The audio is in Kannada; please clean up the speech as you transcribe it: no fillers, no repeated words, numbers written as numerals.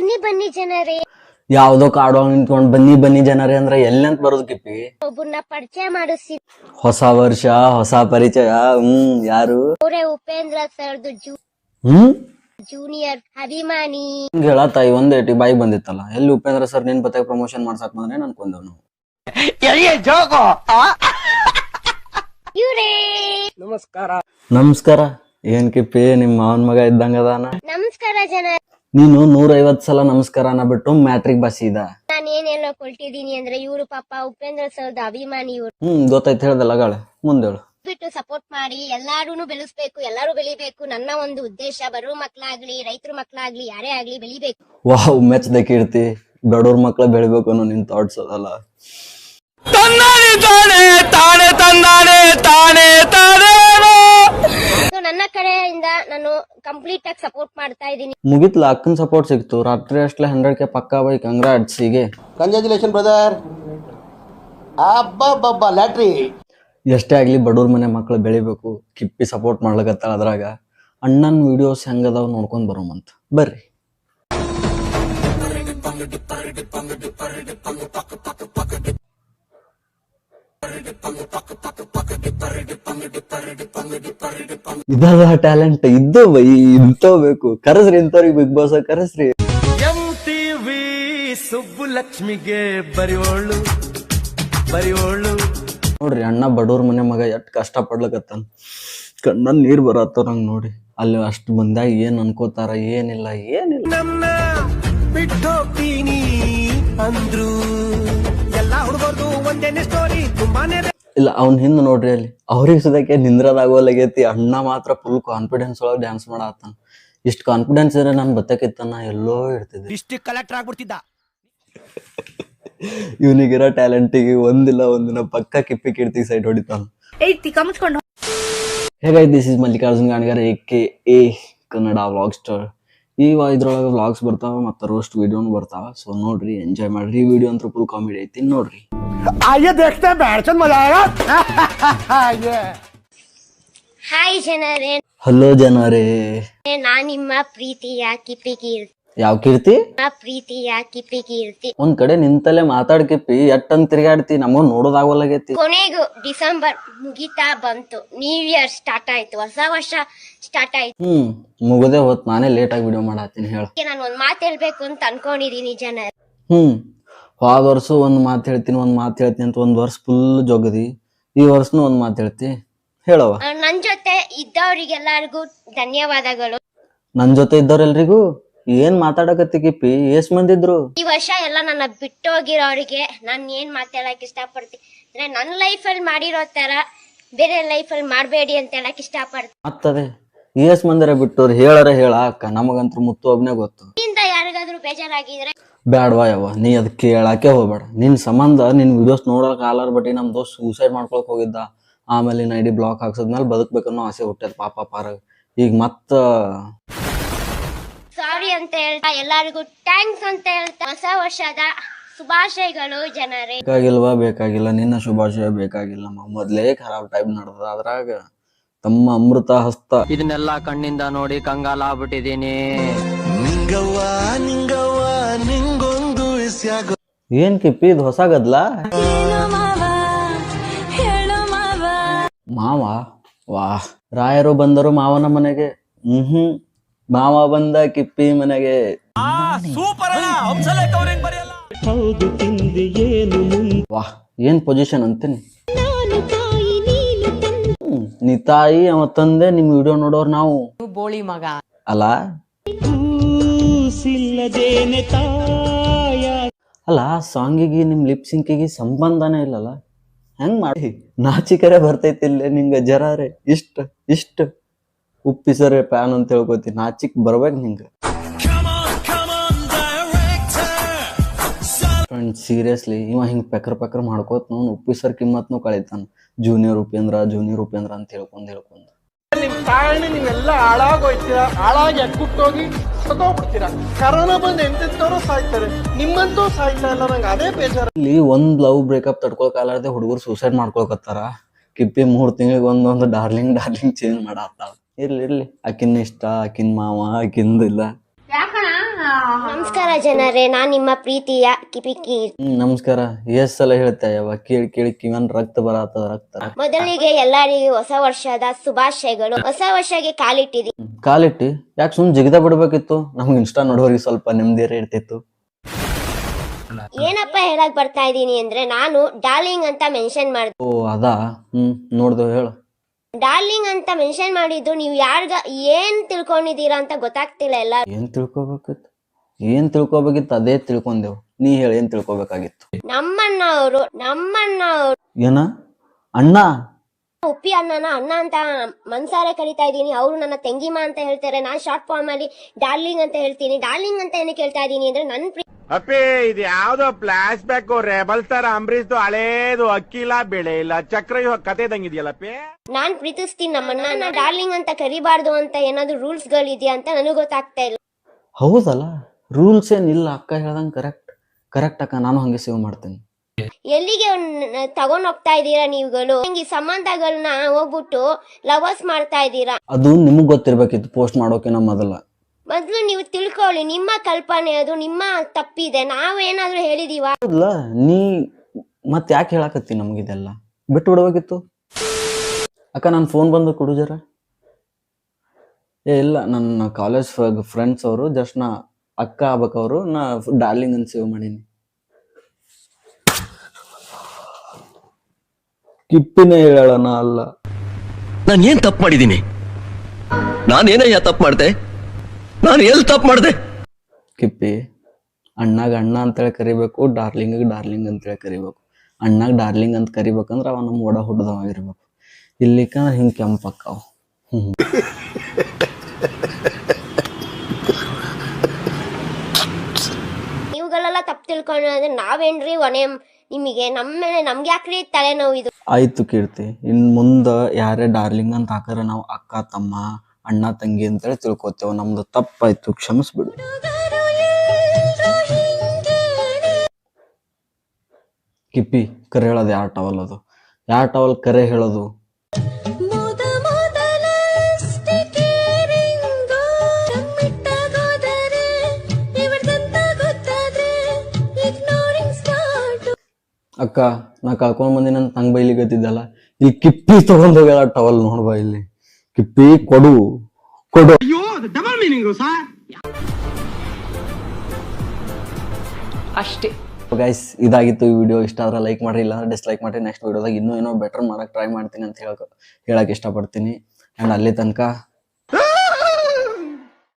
ಬನ್ನಿ ಬನ್ನಿ ಜನರೇ. ಯಾವ್ದೋ ಕಾಡು ನಿಂತ್ಕೊಂಡ್ ಬನ್ನಿ ಬನ್ನಿ ಜನರೇ ಅಂದ್ರೆ ಎಲ್ಲಂತ ಬರೋದು ಕಿಪ್ಪಿ? ಒಬ್ಬರನ್ನ ಪರಿಚಯ ಮಾಡಿಸಿ. ಹೊಸ ವರ್ಷ ಹೊಸ ಪರಿಚಯ. ಯಾರು? ಅವರೇ ಉಪೇಂದ್ರ ಸರ್ದು ಜೂನಿಯರ್ ಅಭಿಮಾನಿ. ಹೇಳತ್ತಾಯಿ ಒಂದೇಟಿ ಬಾಯಿ ಬಂದಿತ್ತಲ್ಲ, ಎಲ್ಲಿ ಉಪೇಂದ್ರ ಸರ್ ನಿನ್ ಬತ್ತಾಗ ಪ್ರಮೋಷನ್ ಮಾಡ್ಸಾಕ್ ಬಂದ್ರೆ ಅನ್ಕೊಂಡವನು. ಇವ್ರೇ ನಮಸ್ಕಾರ. ನಮಸ್ಕಾರ. ಏನ್ ಕಿಪ್ಪಿ ನಿಮ್ ಮಾವನ್ ಮಗ ಇದ್ದಂಗ ಅದಾನ. ನಮಸ್ಕಾರ ಜನ. ನೀನು 150 ಸಲ ನಮಸ್ಕಾರನ ಬಿಟ್ಟು ಮ್ಯಾಟ್ರಿಕ್ ಬಾಸಿದ. ನಾನು ಏನೆಲ್ಲ ಕೊಳ್ತಿದೀನಿ ಅಂದ್ರೆ ಇವ್ರು ಪಾಪ ಉಪೇಂದ್ರ ಸರ್ದ ಅಭಿಮಾನಿ. ಇವ್ರು ಗೊತ್ತಾಯ್ತು ಹೇಳ್ದಲ್ಲ ಗಾಳೆ, ಮುಂದೇಳು. ಬಿಟ್ಟು ಸಪೋರ್ಟ್ ಮಾಡಿ, ಎಲ್ಲಾರು ಬೆಳೆಸ್ಬೇಕು, ಎಲ್ಲಾರು ಬೆಳಿಬೇಕು. ನನ್ನ ಒಂದು ಉದ್ದೇಶ ಬಡವ್ರ ಮಕ್ಳಾಗ್ಲಿ ರೈತರ ಮಕ್ಳಾಗ್ಲಿ ಯಾರೇ ಆಗ್ಲಿ ಬೆಳಿಬೇಕು. ವಾವ್, ಮೆಚ್ಚದ ಕೀರ್ತಿ. ಬಡವ್ರ ಮಕ್ಳ ಬೆಳಿಬೇಕು ಅನ್ನೋ ನಿನ್ ಥಾಟ್ಸ್ ಅದಲ್ಲ. ನನ್ನ ಕಡೆಯಿಂದ ನಾನು ಕಂಪ್ಲೀಟ್ ಆಗಿ ಸಪೋರ್ಟ್ ಮಾಡ್ತಾ ಇದ್ದೀನಿ. ಮುಗಿತ್ಲ, ಅಕ್ಕನ್ ಸಪೋರ್ಟ್ ಸಿಕ್ತು. ರಾತ್ರಿ ಅಷ್ಟೇ 100K ಪಕ್ಕಾ ಬೈ. ಕಂಗ್ರಾಟ್ಸ್. ಹೀಗೆ ಕಂಗ್ರಾಚುಲೇಷನ್ ಬ್ರದರ್. ಅಬ್ಬಬ್ಬಬ್ಬ ಲ್ಯಾಟ್ರಿ. ಎಷ್ಟೇ ಆಗ್ಲಿ ಬಡವ್ರ ಮನೆ ಮಕ್ಳು ಬೆಳಿಬೇಕು. ಕಿಪ್ಪಿ ಸಪೋರ್ಟ್ ಮಾಡ್ಲಕತ್ತಾಳ. ಅದ್ರಾಗ ಅಣ್ಣನ್ ವಿಡಿಯೋಸ್ ಹೆಂಗದಾವ್ ನೋಡ್ಕೊಂಡ್ ಬರೋಮಂತ ಬರ್ರಿ. ಇದಲ್ಲ ಟ್ಯಾಲೆಂಟ್ ಇದ್ದು ಬೈ, ಇಂಥವ್ ಬೇಕು. ಕರೆಸ್ರಿ ಇಂಥವ್ರಿಗೆ, ಬಿಗ್ ಬಾಸ್ ಕರೆಸ್ರಿ. MTV ಸುಬ್ಬುಲಕ್ಷ್ಮಿಗೆ ಬರಿಯೋಳು ಬರಿಯೋಳು. ನೋಡ್ರಿ ಅಣ್ಣ ಬಡವ್ರ ಮನೆ ಮಗ ಎಷ್ಟ್ ಕಷ್ಟ ಪಡ್ಲಕತ್ತಾನ. ಕಣ್ಣನ್ ನೀರ್ ಬರತ್ತವ ನಂಗ್ ನೋಡಿ. ಅಲ್ಲಿ ಅಷ್ಟು ಮಂದ್ಯಾಗ ಏನ್ ಅನ್ಕೋತಾರ, ಏನಿಲ್ಲ. ನನ್ನ ಬಿಟ್ಟೋಗ್ತೀನಿ ಅಂದ್ರು ಎಲ್ಲಾ ಹುಡುಗರ್ದು ಒಂದೇನೆ ಸ್ಟೋರಿ ತುಂಬಾನೇ. ಇಲ್ಲ ಅವ್ನ ಹಿಂದ್ ನೋಡ್ರಿ, ಅಲ್ಲಿ ಅವ್ರಿಗೆ ಸುದಕ್ಕೆ ನಿಂದ್ರದಾಗೋಲಾಗೈತಿ. ಅಣ್ಣ ಮಾತ್ರ ಫುಲ್ ಕಾನ್ಫಿಡೆನ್ಸ್ ಒಳಗ ಡ್ಯಾನ್ಸ್ ಮಾಡತ್ತಾನ. ಇಷ್ಟ್ ಕಾನ್ಫಿಡೆನ್ಸ್ ಇದ್ರೆ ನಾನ್ ಬತ್ತಕಿತ್ತನ ಎಲ್ಲೋ ಇರ್ತಿದ್ದೆ. District collector ಆಗ್ಬಿಡ್ತಿದ್ದ. ಇವನಿಗಿರೋ ಟ್ಯಾಲೆಂಟಿಗೆ ಒಂದಿಲ್ಲ ಒಂದಿನ ಪಕ್ಕ ಕಿಪ್ಪಿ ಕೀರ್ತಿ ಸೈಡ್ ಹೊಡಿತಾನ. ಹೇಗೈತಿ? This is Mallikarjun Ganigara AKA Kannada vlog star. ಇದ್ರೊಳಗೆ ವ್ಲಾಗ್ಸ್ ಬರ್ತಾವ ಮತ್ತೆ ರೋಸ್ಟ್ ವಿಡಿಯೋನು ಬರ್ತಾವ. ಸೊ ನೋಡ್ರಿ, ಎಂಜಾಯ್ ಮಾಡ್ರಿ. ಈ ವಿಡಿಯೋ ಅಂತೂ ಫುಲ್ ಕಾಮಿಡಿ ಐತಿ, ನೋಡ್ರಿ. ಹಾಯ್ ಜನರೇ. ಹಲೋ ಜನರೇ, ನಾನ್ ನಿಮ್ಮ ಪ್ರೀತಿಯ ಕಿಪ್ಪಿ ಕೀರ್ತಿ. ಯಾವ ಕೀರ್ತಿ? ಪ್ರೀತಿಯ ಕಿಪ್ಪಿ ಕೀರ್ತಿ. ಒಂದ್ ಕಡೆ ನಿಂತಲ್ಲೇ ಮಾತಾಡ್ ಕಿಪ್ಪಿ. ಎಟ್ಟಂತ ತಿರ್ಗಾಡ್ತಿ, ನಮಗ್ ನೋಡೋದಾಗೋಲಾಗೈತಿ. ಕೊನೆಗೂ ಡಿಸೆಂಬರ್ ಮುಗಿತಾ ಬಂತು. ನ್ಯೂ ಇಯರ್ ಸ್ಟಾರ್ಟ್ ಆಯ್ತು, ಹೊಸ ವರ್ಷ ಸ್ಟಾರ್ಟ್ ಆಯ್ತು. ಮುಗದೆ ಹೊತ್ ನಾನೇ ಲೇಟ್ ಆಗಿ ವಿಡಿಯೋ ಮಾಡತ್ತೀನಿ. ಹೇಳ, ನಾನು ಒಂದ್ ಮಾತು ಹೇಳ್ಬೇಕು ಅಂತ ಅನ್ಕೊಂಡಿದೀನಿ ಜನರು. ಹೋದ ವರ್ಷ ಒಂದ್ ಮಾತು ಹೇಳ್ತೀನಿ ಅಂತ ಒಂದ್ ವರ್ಷ ಫುಲ್ ಜೋಗದಿ. ಈ ವರ್ಷನು ಒಂದ್ ಮಾತು ಹೇಳ್ತಿ, ಹೇಳವ. ನನ್ ಜೊತೆ ಇದ್ದವ್ರಿಗೆಲ್ಲರಿಗೂ ಧನ್ಯವಾದಗಳು. ನನ್ ಜೊತೆ ಇದ್ದವ್ರೆಲ್ರಿಗೂ ಏನ್ ಮಾತಾಡಕತ್ತಿ ಕಿಪ್ಪಿ? ಎಷ್ಟ್ ಮಂದಿ ಇದ್ರು ಈ ವರ್ಷ ಎಲ್ಲ ನನ್ನ ಬಿಟ್ಟೋಗಿರೋರಿಗೆ ನಾನ್ ಏನ್ ಮಾತಾಡಕ್ ಇಷ್ಟಪಡ್ತೀನಿ ಅಂದ್ರೆ, ನನ್ನ ಲೈಫ್ ಅಲ್ಲಿ ಮಾಡಿರೋ ತರ ಬೇರೆ ಲೈಫ್ ಅಲ್ಲಿ ಮಾಡ್ಬೇಡಿ ಅಂತ ಹೇಳಕ್ ಇಷ್ಟಪಡ್ತೀನಿ. ಮತ್ತದೇ ಎಷ್ಟ್ ಮಂದಿರ ಬಿಟ್ಟವ್ರು ಹೇಳ ಅಕ್ಕ. ನಮಗಂತೂ ಮುತ್ತು ಒಬ್ನೇ ಗೊತ್ತು. ಯಾರಿಗಾದ್ರೂ ಬೇಜಾರಾಗಿದ್ರೆ ಬ್ಯಾಡ್ವಾ ಯವ್ವ, ನೀ ಅದ್ ಕೇಳಾಕೆ ಹೋಗ್ಬೇಡ. ನಿನ್ ಸಂಬಂಧ ನಿನ್ ವಿಡಿಯೋಸ್ ನೋಡಕ್ ಆಲಾರ್ ಬಟ್ಟಿ ನಮ್ ದೋಸ್ತ್ ಸೂಸೈಡ್ ಮಾಡ್ಕೊಳಕ್ ಹೋಗಿದ್ದ. ಆಮೇಲೆ ನಿನ್ ID ಬ್ಲಾಕ್ ಹಾಕ್ಸದ್ಮೇಲೆ ಬದುಕ್ಬೇಕನ್ನೋ ಆಸೆ ಹುಟ್ಟದ ಪಾಪ ಪಾರಾಗ. ಈಗ ಮತ್ತ ಸಾರಿ ಅಂತ ಹೇಳ್ತಾ ಎಲ್ಲರಿಗೂ ಥ್ಯಾಂಕ್ಸ್ ಅಂತ ಹೇಳ್ತಾ ಹೊಸ ವರ್ಷದ ಶುಭಾಶಯಗಳು ಜನರೇ. ಬೇಕಾಗಿಲ್ಲ ನಿನ್ನ ಶುಭಾಶಯ ಬೇಕಾಗಿಲ್ಲ. ಮೊದ್ಲೇ ಖರಾಬ್ ಟೈಪ್ ನಡೆದ. ಅದ್ರಾಗ ತಮ್ಮ ಅಮೃತ ಹಸ್ತ. ಇದನ್ನೆಲ್ಲಾ ಕಣ್ಣಿಂದ ನೋಡಿ ಕಂಗಾಲ ಆಗ್ಬಿಟ್ಟಿದೀನಿ. ಏನ್ ಕಿಪ್ಪಿ ಇದು ಹೊಸ ಗದ್ಲ? ಮಾವ ವಾಹ್, ರಾಯರು ಬಂದರು ಮಾವನ ಮನೆಗೆ. ಮಾವ ಬಂದ ಕಿಪ್ಪಿ ಮನೆಗೆ. ವಾಹ್, ಏನ್ ಪೊಸಿಷನ್ ಅಂತೀನಿ. ನೀ ತಾಯಿ ಅವ ತಂದೆ, ನಿಮ್ ವಿಡಿಯೋ ನೋಡೋರ್ ನಾವು ಬೋಳಿ ಮಗ ಅಲ್ಲ. ಅಲ್ಲ, ಸಾಂಗಿಗೆ ನಿಮ್ ಲಿಪ್ ಸಿಂಕಿಗೆ ಸಂಬಂಧನೇ ಇಲ್ಲಲ್ಲ. ಹೆಂಗ್ ಮಾಡಿ? ನಾಚಿಕರೆ ಬರ್ತೈತಿ ಇಲ್ಲೇ ನಿಂಗ ಜರಾರೆ. ಇಷ್ಟ ಉಪ್ಪಿಸರೆ ಪ್ಯಾನ್ ಅಂತ ಹೇಳ್ಕೊತಿ. ನಾಚಿಕ್ ಬರ್ಬೇಕ್ ನಿಂಗ. ಸೀರಿಯಸ್ಲಿ ಇವ ಹಿಂಗ್ ಪೆಕ್ರ ಮಾಡ್ಕೋತ್ ನೋನ್ ಉಪ್ಪಿಸರ್ ಕಿಮ್ಮತ್ನು ಕಳೀತಾನ. ಜೂನಿಯರ್ ಉಪೇಂದ್ರ ಅಂತ ಹೇಳ್ಕೊಂಡ್ ನಿಮ್ ತಾಳ್ಮೆ ನೀವೆಲ್ಲ ಹಾಳಾಗೋಯ್ತೀರಾ. ಹಾಳಾಗಿ ಅಕ್ಕುಟ್ಟೋಗಿ ಸತ್ತೋಗ್ಬಿಡ್ತೀರಾ. ಕರೋನಾ ಬಂದು ಎಂತೆಂತವ್ರು ಸಾಯ್ತಾರೆ, ನಿಮ್ಮಂತೂ ಸಾಯ್ತಾ ಇಲ್ಲ. ನಂಗೆ ಅದೇ ಬೇಜಾರ. ಇಲ್ಲಿ ಒಂದ್ ಲವ್ ಬ್ರೇಕಪ್ ತಡ್ಕೊಳಕಾಲಾರ್ದೆ ಹುಡುಗರು ಸೂಸೈಡ್ ಮಾಡ್ಕೊಳಕತ್ತಾರ. ಕಿಪ್ಪಿ 3 ತಿಂಗಳಿಗೆ ಒಂದೊಂದು ಡಾರ್ಲಿಂಗ್ ಚೇಂಜ್ ಮಾಡತ್ತಾಳ. ಇರ್ಲಿ ಆಕಿನ್ ಇಷ್ಟ, ಆಕಿನ್ ಮಾವ, ಆಕಿಂದಿಲ್ಲ. ಯಾಕಣ ನಮಸ್ಕಾರ ಜನರೇ, ನಾನ್ ನಿಮ್ಮ ಪ್ರೀತಿಯ ಕಿಪಿಕಿ. ನಮಸ್ಕಾರ. ಎಷ್ಟ್ ಸಲ ಹೇಳ್ತಾ ಯಾವ ಕೇಳಿ ಕೇಳಿ ಕಿವನ್ ರಕ್ತ ಬರತ್ತದ ರಕ್ತ. ಮೊದಲಿಗೆ ಎಲ್ಲರಿಗೂ ಹೊಸ ವರ್ಷದ ಶುಭಾಶಯಗಳು. ಹೊಸ ವರ್ಷಕ್ಕೆ ಕಾಲಿಟ್ಟಿದಿ. ಕಾಲಿಟ್ಟಿ ಯಾಕೆ ಸುಮ್ ಜಿಗದ ಬಿಡ್ಬೇಕಿತ್ತು? ನಮ್ಗೆ ಇನ್ಸ್ಟಾ ನೋಡೋರಿಗೆ ಸ್ವಲ್ಪ ನೆಮ್ಮದಿಯರೇ ಇರ್ತಿತ್ತು. ಏನಪ್ಪ ಹೇಳಕ್ ಬರ್ತಾ ಇದೀನಿ ಅಂದ್ರೆ, ನಾನು ಡಾರ್ಲಿಂಗ್ ಅಂತ ಮೆನ್ಷನ್ ಮಾಡಿದೆ. ಓ ಅದಾ? ನೋಡ್ದು ಹೇಳು. ಡಾರ್ಲಿಂಗ್ ಅಂತ ಮೆನ್ಷನ್ ಮಾಡಿದ್ದು ನೀವು ಯಾರ್ಗ ಏನ್ ತಿಳ್ಕೊಂಡಿದೀರಾ ಅಂತ ಗೊತ್ತಾಗ್ತಿಲ್ಲ. ಎಲ್ಲ ಏನ್ ತಿಳ್ಕೊಬೇಕಿತ್ತು ಅದೇ ತಿಳ್ಕೊಂಡೆವು. ನೀ ಹೇಳಿ ಏನ್ ತಿಳ್ಕೊಬೇಕಾಗಿತ್ತು? ನಮ್ಮಣ್ಣ ಅವರು ಏನ ಅಣ್ಣ? ಉಪ್ಪಿ ಅಣ್ಣನ ಅಣ್ಣ ಅಂತ ಮನ್ಸಾರೆ ಕರಿತಾ ಇದೀನಿ. ಅವರು ನನ್ನ ತಂಗಿಮ ಅಂತ ಹೇಳ್ತಾರೆ. ನಾನ್ ಶಾರ್ಟ್ ಫಾರ್ಮ್ ಅಲ್ಲಿ ಡಾರ್ಲಿಂಗ್ ಅಂತ ಹೇಳ್ತೀನಿ. ಡಾರ್ಲಿಂಗ್ ಅಂತ ಏನಕ್ಕೆ ಹೇಳ್ತಾ ಇದೀನಿ ಅಂದ್ರೆ, ನನ್ ಅಪ್ಪಿ ಇದು ಯಾವ್ದೋ ಫ್ಲಾಶ್ ಬ್ಯಾಕ್ ರೆಬಲ್ ಸ್ಟಾರ್ ಅಂಬರೀಶ್ದು ಹಳೇದು ಅಕ್ಕಿಲ್ಲ ಬೆಳೆ ಇಲ್ಲ ಚಕ್ರ ಕತೆ ಇದಂಗಿದೆಯಲ್ಲಪ್ಪಿ. ನಾನ್ ಪ್ರೀತಿಸ್ತೀನಿ ನಮ್ಮನ್ನ. ಡಾರ್ಲಿಂಗ್ ಅಂತ ಕರಿಬಾರ್ದು ಅಂತ ಏನಾದ್ರು ರೂಲ್ಸ್ ಗಳಿದೆಯಾ ಅಂತ ನನಗೆ ಗೊತ್ತಾಗ್ತಾ ಇಲ್ಲ. ಹೌದಲ್ಲ, ರೂಲ್ಸ್ ಏನಿಲ್ಲ. ಅಕ್ಕ ಹೇಳ್ದಂಗ್ ಕರೆಕ್ಟ್ ಅಕ್ಕ. ನಾನು ಹಂಗೆ ಸೇವ್ ಮಾಡ್ತೀನಿ. ಎಲ್ಲಿಗೆ ತಗೊಂಡ್ ಹೋಗ್ತಾ ಇದೀರಾ ನೀವುಗಳು? ಈ ಸಂಬಂಧಗಳನ್ನ ಹೋಗ್ಬಿಟ್ಟು ಲವರ್ಸ್ ಮಾಡ್ತಾ ಇದೀರಾ. ಅದು ನಿಮಗ್ ಗೊತ್ತಿರ್ಬೇಕಿತ್ತು ಪೋಸ್ಟ್ ಮಾಡೋಕೆ ಮೊದಲ. ಮೊದ್ಲು ನೀವು ತಿಳ್ಕೊಳ್ಳಿ. ನಿಮ್ಮ ಕಲ್ಪನೆ ಅದು, ನಿಮ್ಮ ತಪ್ಪಿದೆ. ನಾವೇನಾದ್ರೂ ಹೇಳಿದೀವ? ಹೌದಲ್ಲ, ನೀ ಮತ್ ಯಾಕೆ ಹೇಳಕತ್ತಿ ನಮಗಿದೆಲ್ಲ? ಬಿಟ್ಟು ಬಿಡ್ಬೇಕಿತ್ತು ಅಕ್ಕ. ನನ್ನ ಫೋನ್ ಬಂದು ಕೊಡು ಜರ. ಇಲ್ಲ, ನನ್ನ ಕಾಲೇಜ್ ಫ್ರೆಂಡ್ಸ್ ಅವರು ಜಸ್ಟ್ ನಾ ಅಕ್ಕ ಆಗ್ಬೇಕವ್ರು. ನಾ ಡಾರ್ಲಿಂಗ್ ಅಂತ ಸೇವ್ ಮಾಡೀನಿ. ಕಿಪ್ಪಿನೇ ಹೇಳೋಣ ಅಲ್ಲ. ನಾನು ಏನ್ ತಪ್ಪು ಮಾಡಿದ್ದೀನಿ? ನಾನೇನಯ್ಯ ತಪ್ಪು ಮಾಡ್ದೆ? ನಾನು ಎಲ್ಲಿ ತಪ್ಪು ಮಾಡ್ದೆ? ಕಿಪ್ಪಿ, ಅಣ್ಣಾಗ ಅಣ್ಣ ಅಂತೇಳಿ ಕರಿಬೇಕು, ಡಾರ್ಲಿಂಗ್ ಡಾರ್ಲಿಂಗ್ ಅಂತೇಳಿ ಕರಿಬೇಕು. ಅಣ್ಣಾಗ ಡಾರ್ಲಿಂಗ್ ಅಂತ ಕರಿಬೇಕಂದ್ರೆ ಅವ ನಮ್ಮ ಓಡ ಹುಡ್ದವಾಗಿರ್ಬೇಕು. ಇಲ್ಲಿಕಂದ್ರೆ ಹಿಂಗೆ ಕೆಂಪಕ್ಕಾವ. ನೀವುಗಳೆಲ್ಲ ತಪ್ಪು ತಿಳ್ಕೊಂಡ್ರೆ ನಾವೇನ್ರಿ ಒನೆ ನಿಮಗೆ? ನಮ್ಗೆ ಯಾಕ್ರಿ ತಲೆನೋವು ಇದು? ಆಯ್ತು ಕೀರ್ತಿ, ಇನ್ ಮುಂದ ಯಾರೇ ಡಾರ್ಲಿಂಗ್ ಅಂತ ಹಾಕರೆ ನಾವು ಅಕ್ಕ ತಮ್ಮ ಅಣ್ಣ ತಂಗಿ ಅಂತೇಳಿ ತಿಳ್ಕೊತೇವೆ. ನಮ್ದು ತಪ್ಪಾಯ್ತು, ಕ್ಷಮಿಸ್ಬಿಡು. ಕಿಪ್ಪಿ, ಕರೆ ಹೇಳೋದು ಯಾರ ಟವಲ್? ಅದು ಯಾರ ಟವಲ್ ಕರೆ ಹೇಳೋದು? ಅಕ್ಕ, ನಾ ಕಳ್ಕೊಂಡ್ ಬಂದಿನ ತಂಗ್ ಬೈಲಿ ಗತ್ತಿದ್ದಲ್ಲ, ಇಲ್ಲಿ ಕಿಪ್ಪಿ ತಗೊಂಡ್ ಹೋಗ್ಯಾಳ ಟವಲ್. ನೋಡ್ಬಾ ಇಲ್ಲಿ ಕಿಪ್ಪಿ, ಕೊಡು. ಅಷ್ಟೇ ಗೈಸ್, ಇದಾಗಿತ್ತು ಈ ವಿಡಿಯೋ. ಇಷ್ಟ ಆದ್ರೆ ಲೈಕ್ ಮಾಡ್ರಿ, ಇಲ್ಲ ಡಿಸ್ಲೈಕ್ ಮಾಡ್ರಿ. ನೆಕ್ಸ್ಟ್ ವಿಡಿಯೋದಾಗ ಇನ್ನೂ ಏನೋ ಬೆಟರ್ ಮಾಡಕ್ ಟ್ರೈ ಮಾಡ್ತೀನಿ ಅಂತ ಹೇಳಕ್ ಇಷ್ಟಪಡ್ತೀನಿ. ಅಂಡ್ ಅಲ್ಲಿ ತನಕ